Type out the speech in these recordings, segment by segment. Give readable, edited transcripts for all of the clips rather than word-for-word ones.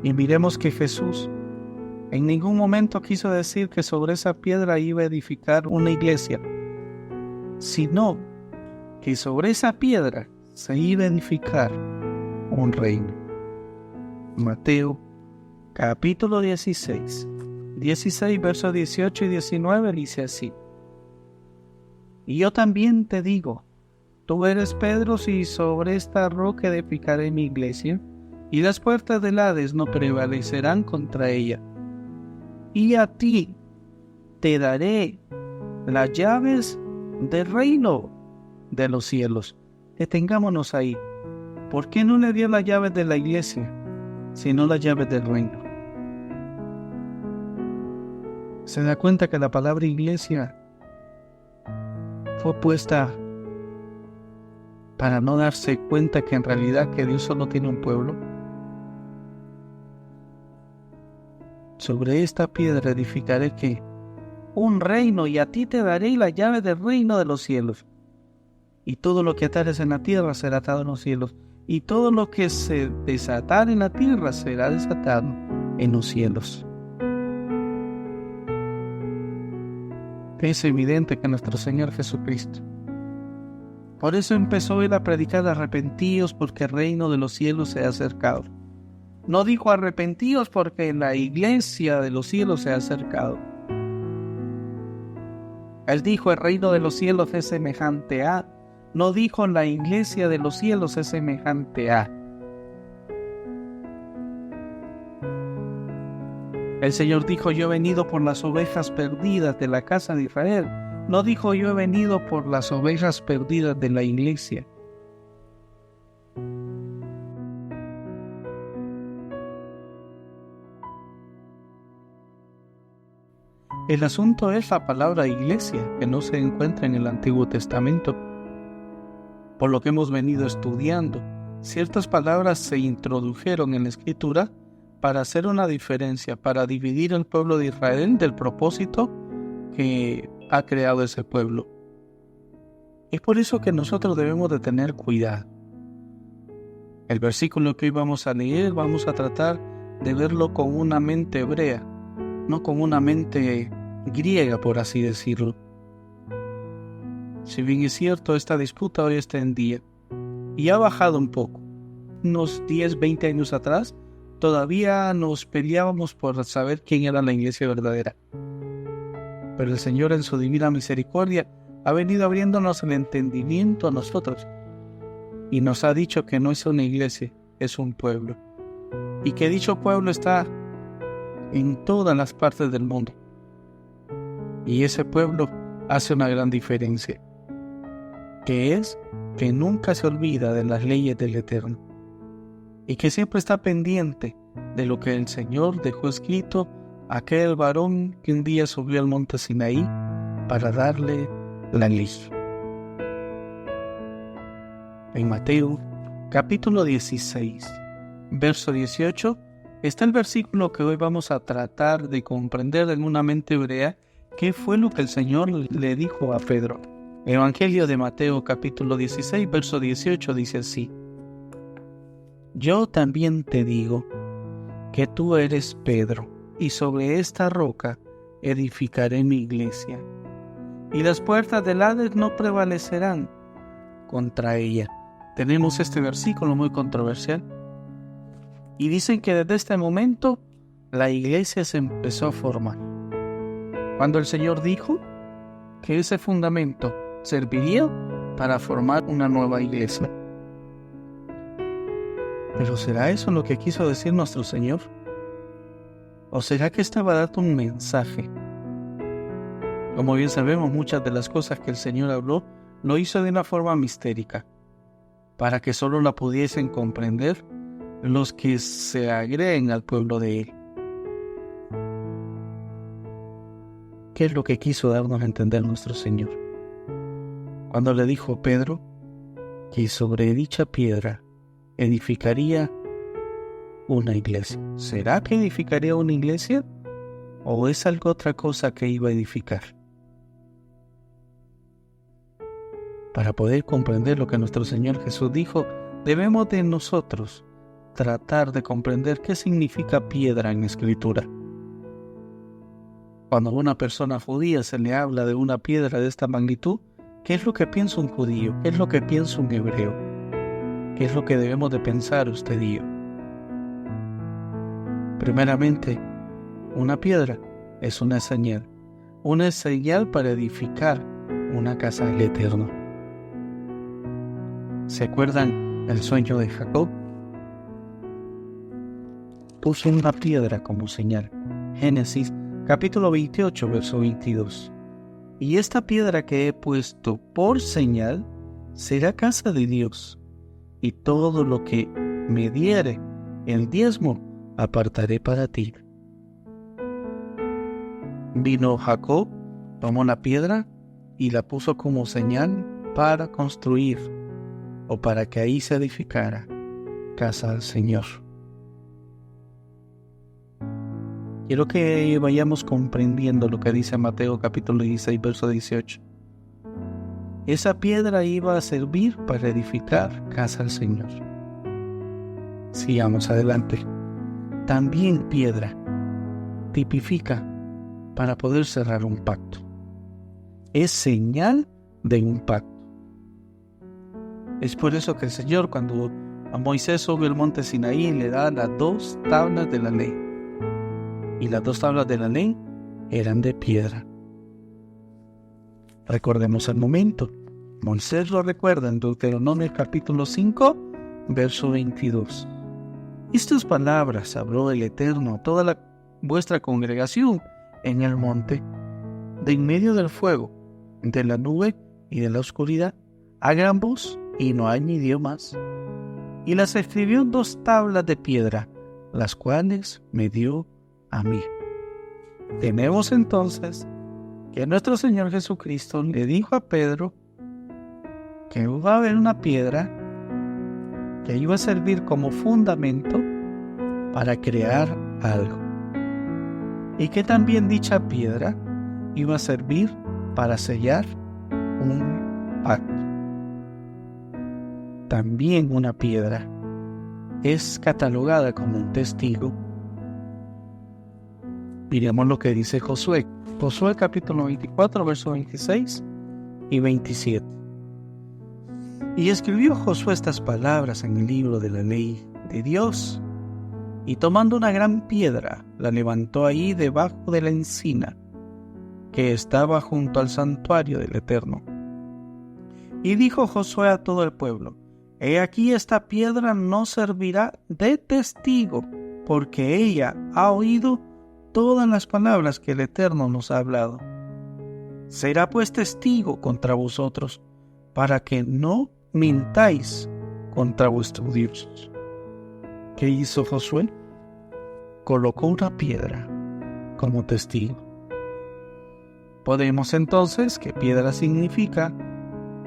Y miremos que Jesús en ningún momento quiso decir que sobre esa piedra iba a edificar una iglesia, sino que sobre esa piedra se iba a edificar un reino. Mateo capítulo 16, versos 18 y 19 dice así: Y yo también te digo, tú eres Pedro, y sobre esta roca edificaré mi iglesia, y las puertas del Hades no prevalecerán contra ella. Y a ti te daré las llaves del reino de los cielos. Detengámonos ahí. ¿Por qué no le dio las llaves de la iglesia, sino las llaves del reino? Se da cuenta que la palabra iglesia fue puesta para no darse cuenta que en realidad que Dios solo tiene un pueblo. Sobre esta piedra edificaré que un reino, y a ti te daré las llaves del reino de los cielos. Y todo lo que atares en la tierra será atado en los cielos, y todo lo que se desatare en la tierra será desatado en los cielos. Es evidente que nuestro Señor Jesucristo, por eso empezó Él a predicar: arrepentíos porque el reino de los cielos se ha acercado. No dijo arrepentíos porque la iglesia de los cielos se ha acercado. Él dijo: el reino de los cielos es semejante a. No dijo: la iglesia de los cielos es semejante a. El Señor dijo: yo he venido por las ovejas perdidas de la casa de Israel. No dijo: yo he venido por las ovejas perdidas de la iglesia. El asunto es la palabra iglesia, que no se encuentra en el Antiguo Testamento. Por lo que hemos venido estudiando, ciertas palabras se introdujeron en la Escritura para hacer una diferencia, para dividir al pueblo de Israel del propósito que ha creado ese pueblo. Es por eso que nosotros debemos de tener cuidado. El versículo que hoy vamos a leer, vamos a tratar de verlo con una mente hebrea, no con una mente griega, por así decirlo. Si bien es cierto, esta disputa hoy está en día y ha bajado un poco. Unos 10, 20 años atrás, todavía nos peleábamos por saber quién era la iglesia verdadera. Pero el Señor, en su divina misericordia, ha venido abriéndonos el entendimiento a nosotros y nos ha dicho que no es una iglesia, es un pueblo, y que dicho pueblo está en todas las partes del mundo, y ese pueblo hace una gran diferencia, que es que nunca se olvida de las leyes del Eterno y que siempre está pendiente de lo que el Señor dejó escrito a aquel varón que un día subió al monte Sinaí para darle la ley. En Mateo capítulo 16, verso 18, está el versículo que hoy vamos a tratar de comprender en una mente hebrea. ¿Qué fue lo que el Señor le dijo a Pedro? Evangelio de Mateo capítulo 16, verso 18 dice así: yo también te digo que tú eres Pedro, y sobre esta roca edificaré mi iglesia, y las puertas del Hades no prevalecerán contra ella. Tenemos este versículo muy controversial, y dicen que desde este momento la iglesia se empezó a formar. Cuando el Señor dijo que ese fundamento serviría para formar una nueva iglesia. ¿Pero será eso lo que quiso decir nuestro Señor? ¿O será que estaba dando un mensaje? Como bien sabemos, muchas de las cosas que el Señor habló, lo hizo de una forma mistérica, para que solo la pudiesen comprender los que se agreguen al pueblo de Él. ¿Qué es lo que quiso darnos a entender nuestro Señor? Cuando le dijo a Pedro que sobre dicha piedra edificaría una iglesia. ¿Será que edificaría una iglesia? ¿O es algo otra cosa que iba a edificar? Para poder comprender lo que nuestro Señor Jesús dijo, debemos de nosotros tratar de comprender qué significa piedra en la Escritura. Cuando a una persona judía se le habla de una piedra de esta magnitud, ¿qué es lo que piensa un judío? ¿Qué es lo que piensa un hebreo? ¿Qué es lo que debemos de pensar usted y yo? Primeramente, una piedra es una señal para edificar una casa del Eterno. ¿Se acuerdan el sueño de Jacob? Puso una piedra como señal. Génesis capítulo 28, verso 22. Y esta piedra que he puesto por señal será casa de Dios, y todo lo que me diere el diezmo apartaré para ti. Vino Jacob, tomó la piedra y la puso como señal para construir, o para que ahí se edificara casa al Señor. Quiero que vayamos comprendiendo lo que dice Mateo capítulo 16, verso 18. Esa piedra iba a servir para edificar casa al Señor. Sigamos adelante. También piedra tipifica para poder cerrar un pacto. Es señal de un pacto. Es por eso que el Señor, cuando a Moisés sube el monte Sinaí, le da las 2 tablas de la ley. Y las 2 tablas de la ley eran de piedra. Recordemos el momento. Moisés lo recuerda en Deuteronomio capítulo 5, verso 22. Estas palabras habló el Eterno a toda vuestra congregación en el monte, de en medio del fuego, de la nube y de la oscuridad, a gran voz, y no añadió más. Y las escribió en 2 tablas de piedra, las cuales me dio a mí. Tenemos entonces que nuestro Señor Jesucristo le dijo a Pedro que iba a haber una piedra que iba a servir como fundamento para crear algo, y que también dicha piedra iba a servir para sellar un pacto. También una piedra es catalogada como un testigo. Miremos lo que dice Josué. Josué capítulo 24, versos 26 y 27. Y escribió Josué estas palabras en el libro de la ley de Dios, y tomando una gran piedra, la levantó ahí debajo de la encina que estaba junto al santuario del Eterno. Y dijo Josué a todo el pueblo: He aquí esta piedra no servirá de testigo, porque ella ha oído todas las palabras que el Eterno nos ha hablado. Será pues testigo contra vosotros, para que no mintáis contra vuestro Dios. ¿Qué hizo Josué? Colocó una piedra como testigo. Podemos entonces que piedra significa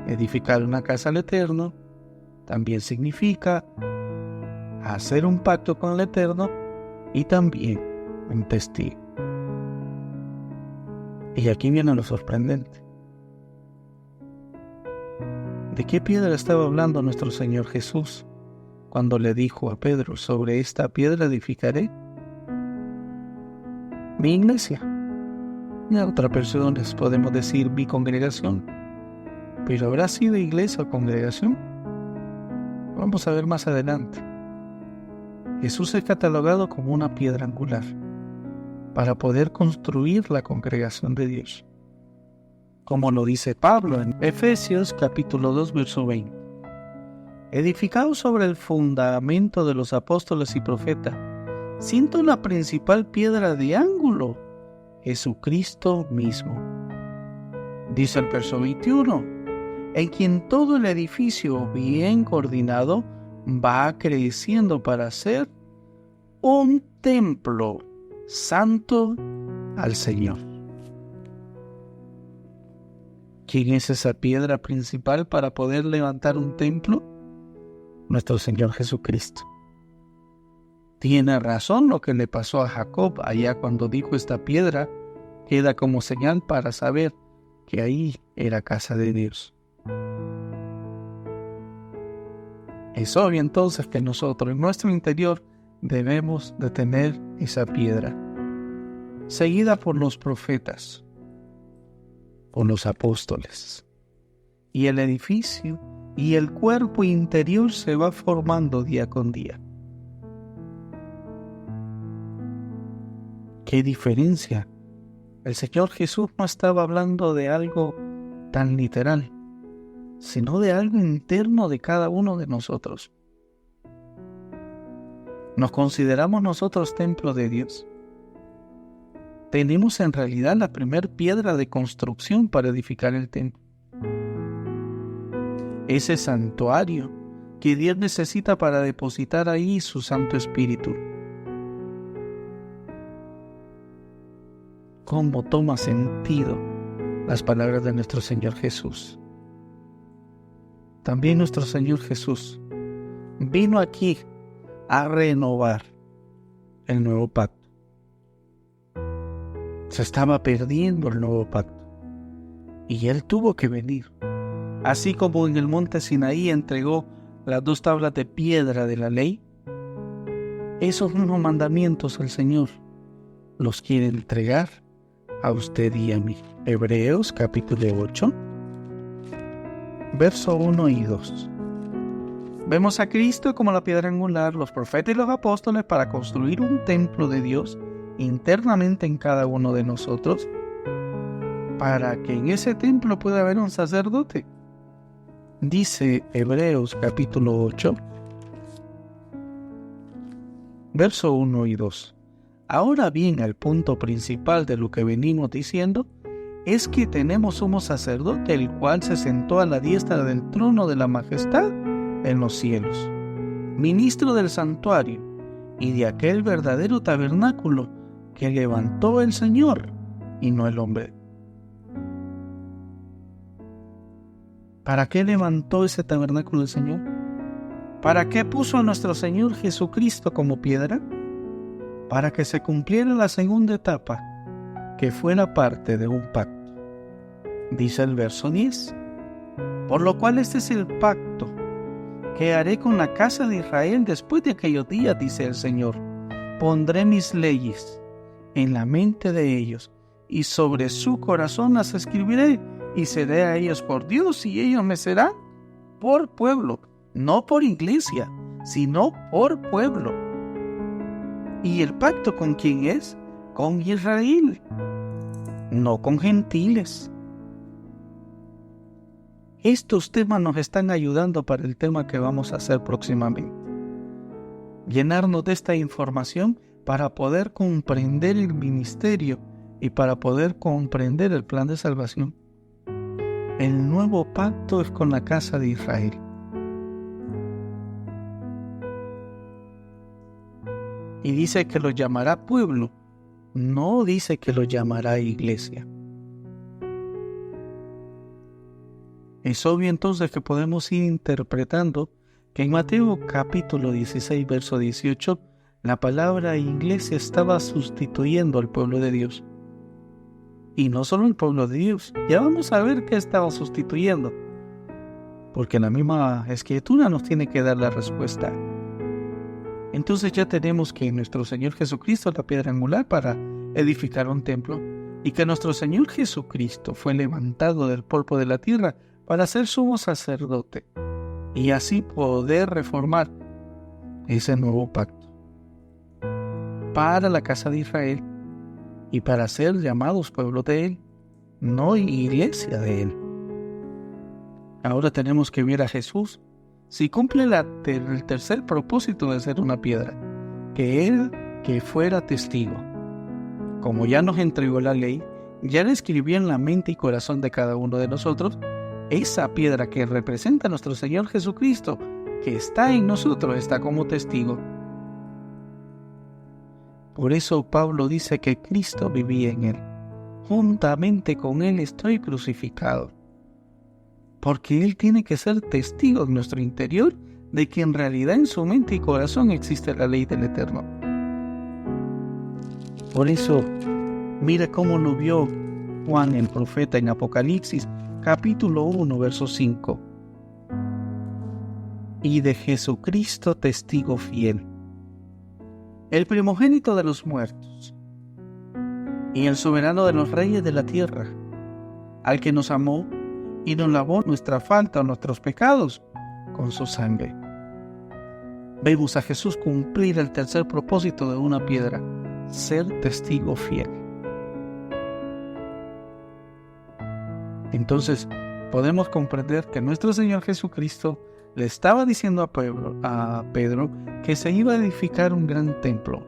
edificar una casa al Eterno, también significa hacer un pacto con el Eterno y también un testigo. Y aquí viene lo sorprendente. ¿De qué piedra estaba hablando nuestro Señor Jesús cuando le dijo a Pedro: sobre esta piedra edificaré mi iglesia? Y a otras personas podemos decir mi congregación, pero ¿habrá sido iglesia o congregación? Vamos a ver más adelante. Jesús es catalogado como una piedra angular para poder construir la congregación de Dios, como lo dice Pablo en Efesios capítulo 2, verso 20. Edificado sobre el fundamento de los apóstoles y profetas, siendo la principal piedra de ángulo Jesucristo mismo. Dice el verso 21, en quien todo el edificio bien coordinado va creciendo para ser un templo santo al Señor. ¿Quién es esa piedra principal para poder levantar un templo? Nuestro Señor Jesucristo. Tiene razón lo que le pasó a Jacob allá cuando dijo: esta piedra queda como señal para saber que ahí era casa de Dios. Es obvio entonces que nosotros en nuestro interior debemos de tener esa piedra, seguida por los profetas, por los apóstoles. Y el edificio y el cuerpo interior se va formando día con día. ¡Qué diferencia! El Señor Jesús no estaba hablando de algo tan literal, sino de algo interno de cada uno de nosotros. ¿Nos consideramos nosotros templo de Dios? Tenemos en realidad la primer piedra de construcción para edificar el templo. Ese santuario que Dios necesita para depositar ahí su Santo Espíritu. ¿Cómo toma sentido las palabras de nuestro Señor Jesús? También nuestro Señor Jesús vino aquí a renovar el nuevo pacto. Se estaba perdiendo el nuevo pacto y Él tuvo que venir. Así como en el monte Sinaí entregó las 2 tablas de piedra de la ley, esos mismos mandamientos el Señor los quiere entregar a usted y a mí. Hebreos capítulo 8, verso 1 y 2. Vemos a Cristo como la piedra angular, los profetas y los apóstoles para construir un templo de Dios internamente en cada uno de nosotros, para que en ese templo pueda haber un sacerdote. Dice Hebreos capítulo 8, verso 1 y 2. Ahora bien, el punto principal de lo que venimos diciendo es que tenemos sumo sacerdote, el cual se sentó a la diestra del trono de la majestad en los cielos, ministro del santuario y de aquel verdadero tabernáculo que levantó el Señor y no el hombre. ¿Para qué levantó ese tabernáculo el Señor? ¿Para qué puso a nuestro Señor Jesucristo como piedra? Para que se cumpliera la segunda etapa, que fuera parte de un pacto. Dice el verso 10, por lo cual este es el pacto que haré con la casa de Israel después de aquellos días, dice el Señor. Pondré mis leyes en la mente de ellos, y sobre su corazón las escribiré, y seré a ellos por Dios, y ellos me serán por pueblo, no por iglesia, sino por pueblo. ¿Y el pacto con quién es? Con Israel, no con gentiles. Estos temas nos están ayudando para el tema que vamos a hacer próximamente. Llenarnos de esta información para poder comprender el ministerio y para poder comprender el plan de salvación. El nuevo pacto es con la casa de Israel. Y dice que lo llamará pueblo, no dice que lo llamará iglesia. Es obvio entonces que podemos ir interpretando que en Mateo capítulo 16, verso 18, la palabra iglesia estaba sustituyendo al pueblo de Dios. Y no solo el pueblo de Dios, ya vamos a ver qué estaba sustituyendo, porque la misma escritura nos tiene que dar la respuesta. Entonces ya tenemos que nuestro Señor Jesucristo es la piedra angular para edificar un templo, y que nuestro Señor Jesucristo fue levantado del polvo de la tierra para ser sumo sacerdote, y así poder reformar ese nuevo pacto para la casa de Israel, y para ser llamados pueblo de Él, no iglesia de Él. Ahora tenemos que ver a Jesús si cumple el tercer propósito de ser una piedra, que Él que fuera testigo. Como ya nos entregó la ley, ya le escribió en la mente y corazón de cada uno de nosotros, esa piedra que representa a nuestro Señor Jesucristo, que está en nosotros, está como testigo. Por eso Pablo dice que Cristo vivía en Él. Juntamente con Él estoy crucificado. Porque Él tiene que ser testigo en nuestro interior de que en realidad en su mente y corazón existe la ley del Eterno. Por eso, mira cómo lo vio Juan el profeta en Apocalipsis, capítulo 1, verso 5. y de Jesucristo testigo fiel, el primogénito de los muertos y el soberano de los reyes de la tierra, al que nos amó y nos lavó nuestra falta o nuestros pecados con su sangre. Vemos a Jesús cumplir el tercer propósito de una piedra: ser testigo fiel. Entonces, podemos comprender que nuestro Señor Jesucristo le estaba diciendo a Pedro que se iba a edificar un gran templo,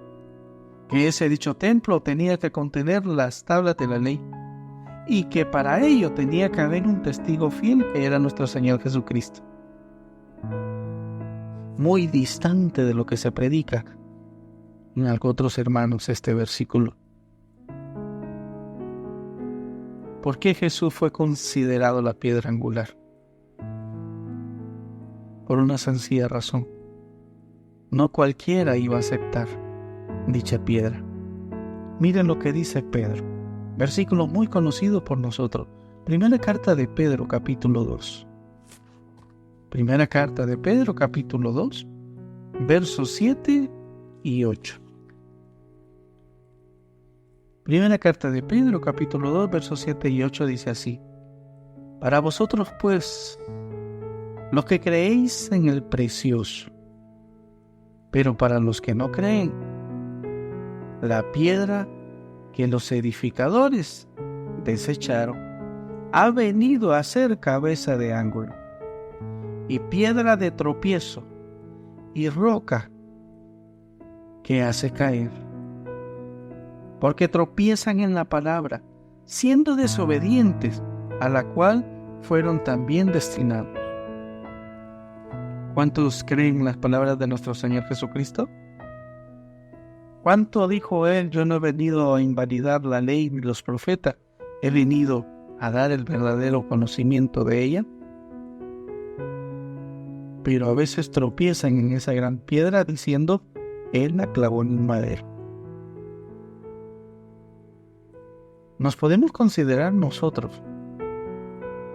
que ese dicho templo tenía que contener las tablas de la ley, y que para ello tenía que haber un testigo fiel, que era nuestro Señor Jesucristo. Muy distante de lo que se predica en otros hermanos este versículo. ¿Por qué Jesús fue considerado la piedra angular? Por una sencilla razón: no cualquiera iba a aceptar dicha piedra. Miren lo que dice Pedro, versículo muy conocido por nosotros. Primera carta de Pedro, capítulo 2. Primera carta de Pedro, capítulo 2, versos 7 y 8. Primera carta de Pedro, capítulo 2, versos 7 y 8 dice así: para vosotros, pues, los que creéis en el precioso, pero para los que no creen, la piedra que los edificadores desecharon ha venido a ser cabeza de ángulo, y piedra de tropiezo, y roca que hace caer, porque tropiezan en la palabra, siendo desobedientes, a la cual fueron también destinados. ¿Cuántos creen las palabras de nuestro Señor Jesucristo? ¿Cuánto dijo Él? Yo no he venido a invalidar la ley ni los profetas, he venido a dar el verdadero conocimiento de ella. Pero a veces tropiezan en esa gran piedra diciendo: Él la clavó en un madero. ¿Nos podemos considerar nosotros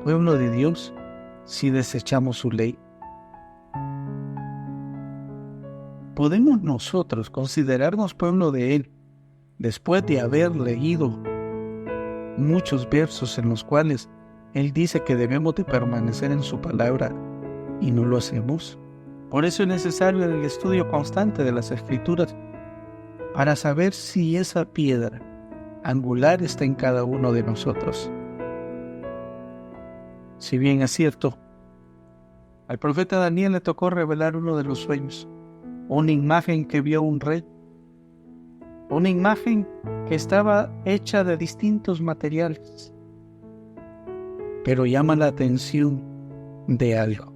pueblo de Dios si desechamos su ley? ¿Podemos nosotros considerarnos pueblo de Él después de haber leído muchos versos en los cuales Él dice que debemos de permanecer en su palabra y no lo hacemos? Por eso es necesario el estudio constante de las Escrituras para saber si esa piedra angular está en cada uno de nosotros. Si bien es cierto, al profeta Daniel le tocó revelar uno de los sueños, una imagen que vio un rey, una imagen que estaba hecha de distintos materiales, pero llama la atención de algo.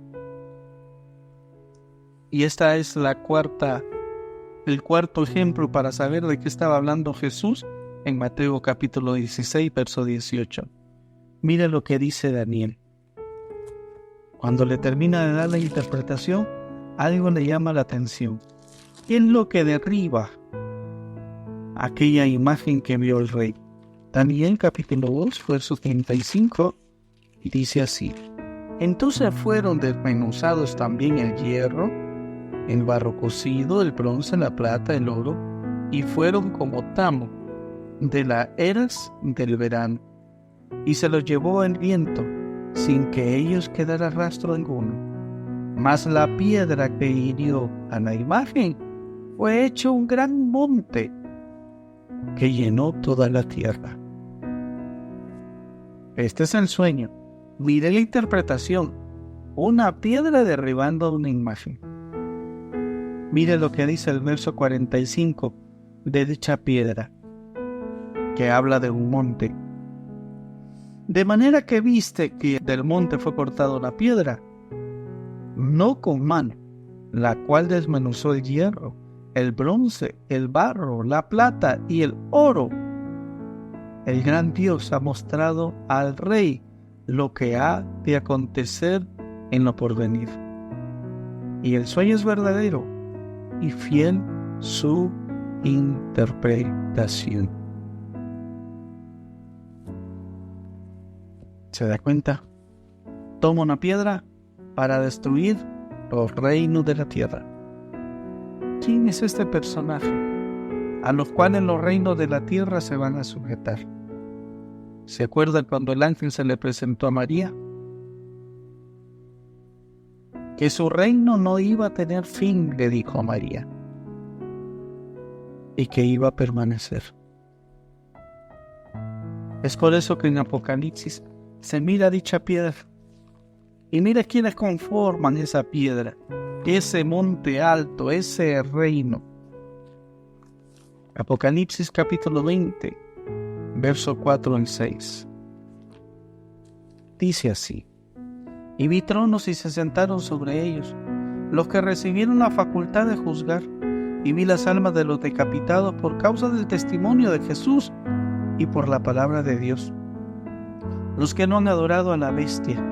Y esta es el cuarto ejemplo para saber de qué estaba hablando Jesús en Mateo capítulo 16, verso 18. Mira lo que dice Daniel. Cuando le termina de dar la interpretación, algo le llama la atención. ¿Qué es lo que derriba aquella imagen que vio el rey? Daniel capítulo 2, verso 35, dice así: entonces fueron desmenuzados también el hierro, el barro cocido, el bronce, la plata, el oro, y fueron como tamo de las eras del verano, y se los llevó el viento, sin que ellos quedara rastro alguno. Mas la piedra que hirió a la imagen fue hecho un gran monte que llenó toda la tierra. Este es el sueño. Mire la interpretación: una piedra derribando una imagen. Mire lo que dice el verso 45 de dicha piedra, que habla de un monte. De manera que viste que del monte fue cortada una piedra, no con mano, la cual desmenuzó el hierro, el bronce, el barro, la plata y el oro. El gran Dios ha mostrado al rey lo que ha de acontecer en lo porvenir. Y el sueño es verdadero y fiel su interpretación. ¿Se da cuenta? Toma una piedra para destruir los reinos de la tierra. ¿Quién es este personaje a los cuales los reinos de la tierra se van a sujetar? ¿Se acuerdan cuando el ángel se le presentó a María? Que su reino no iba a tener fin, le dijo a María, y que iba a permanecer. Es por eso que en Apocalipsis se mira dicha piedra y mira quiénes conforman esa piedra, ese monte alto, ese reino. Apocalipsis capítulo 20, verso 4 al 6. Dice así: y vi tronos y se sentaron sobre ellos, los que recibieron la facultad de juzgar, y vi las almas de los decapitados por causa del testimonio de Jesús y por la palabra de Dios, los que no han adorado a la bestia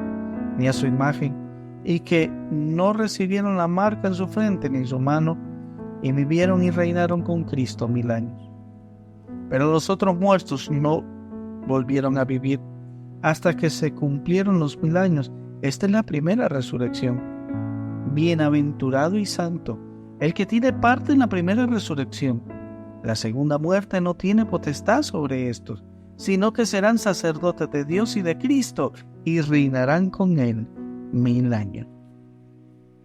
ni a su imagen, y que no recibieron la marca en su frente ni en su mano, y vivieron y reinaron con Cristo 1000 años. Pero los otros muertos no volvieron a vivir hasta que se cumplieron los 1000 años. Esta es la primera resurrección. Bienaventurado y santo el que tiene parte en la primera resurrección. La segunda muerte no tiene potestad sobre estos, sino que serán sacerdotes de Dios y de Cristo, y reinarán con él 1000 años.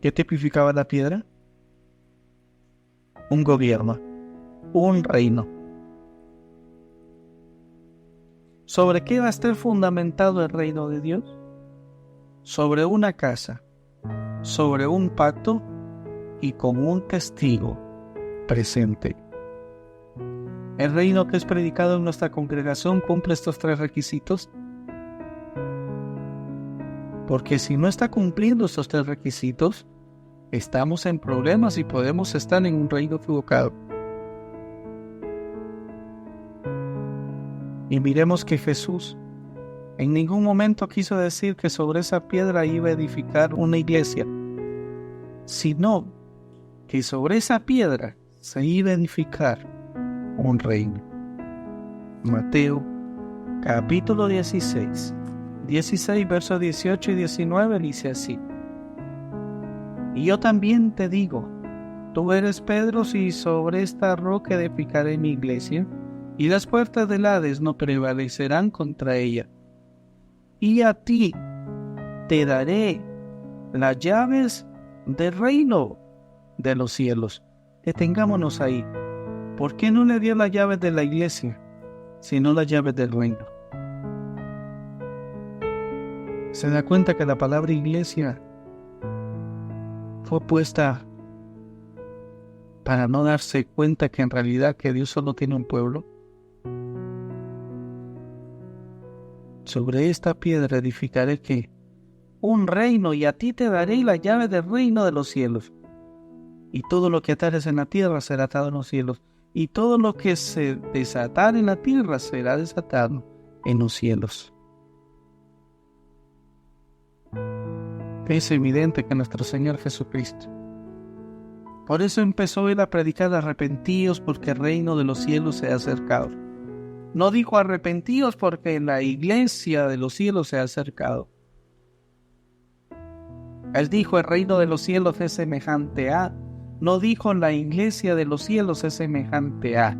¿Qué tipificaba la piedra? Un gobierno, un reino. ¿Sobre qué va a estar fundamentado el reino de Dios? Sobre una casa, sobre un pacto y con un testigo presente. El reino que es predicado en nuestra congregación cumple estos 3 requisitos. Porque si no está cumpliendo estos 3 requisitos, estamos en problemas y podemos estar en un reino equivocado. Y miremos que Jesús en ningún momento quiso decir que sobre esa piedra iba a edificar una iglesia, sino que sobre esa piedra se iba a edificar un reino. Mateo capítulo 16 versos 18 y 19 dice así: y yo también te digo, tú eres Pedro, y sobre esta roca edificaré mi iglesia, y las puertas del Hades no prevalecerán contra ella. Y a ti te daré las llaves del reino de los cielos. Detengámonos ahí. ¿Por qué no le dio las llaves de la iglesia, sino las llaves del reino? ¿Se da cuenta que la palabra iglesia fue puesta para no darse cuenta que en realidad que Dios solo tiene un pueblo? Sobre esta piedra edificaré ¿qué? Un reino, y a ti te daré la llave del reino de los cielos. Y todo lo que atares en la tierra será atado en los cielos, y todo lo que se desatare en la tierra será desatado en los cielos. Es evidente que nuestro Señor Jesucristo, por eso empezó Él a predicar: arrepentíos porque el reino de los cielos se ha acercado. No dijo arrepentíos porque la iglesia de los cielos se ha acercado. Él dijo: el reino de los cielos es semejante a. No dijo: la iglesia de los cielos es semejante a.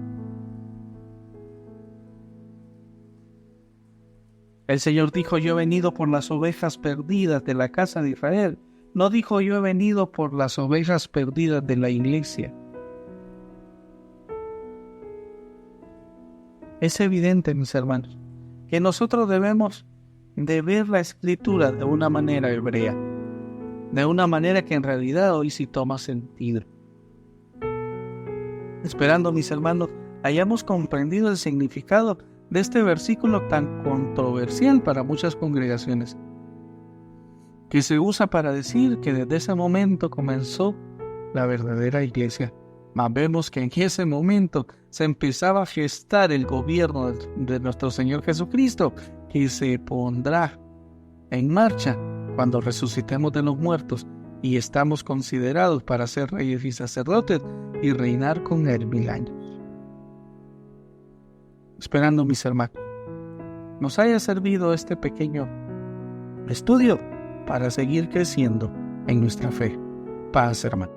El Señor dijo: yo he venido por las ovejas perdidas de la casa de Israel. No dijo: yo he venido por las ovejas perdidas de la iglesia. Es evidente, mis hermanos, que nosotros debemos de ver la Escritura de una manera hebrea, de una manera que en realidad hoy sí toma sentido. Esperando, mis hermanos, hayamos comprendido el significado de este versículo tan controversial para muchas congregaciones, que se usa para decir que desde ese momento comenzó la verdadera iglesia. Mas vemos que en ese momento se empezaba a gestar el gobierno de nuestro Señor Jesucristo, que se pondrá en marcha cuando resucitemos de los muertos y estamos considerados para ser reyes y sacerdotes y reinar con Él 1000 años. Esperando, mis hermanos, nos haya servido este pequeño estudio para seguir creciendo en nuestra fe. Paz, hermano.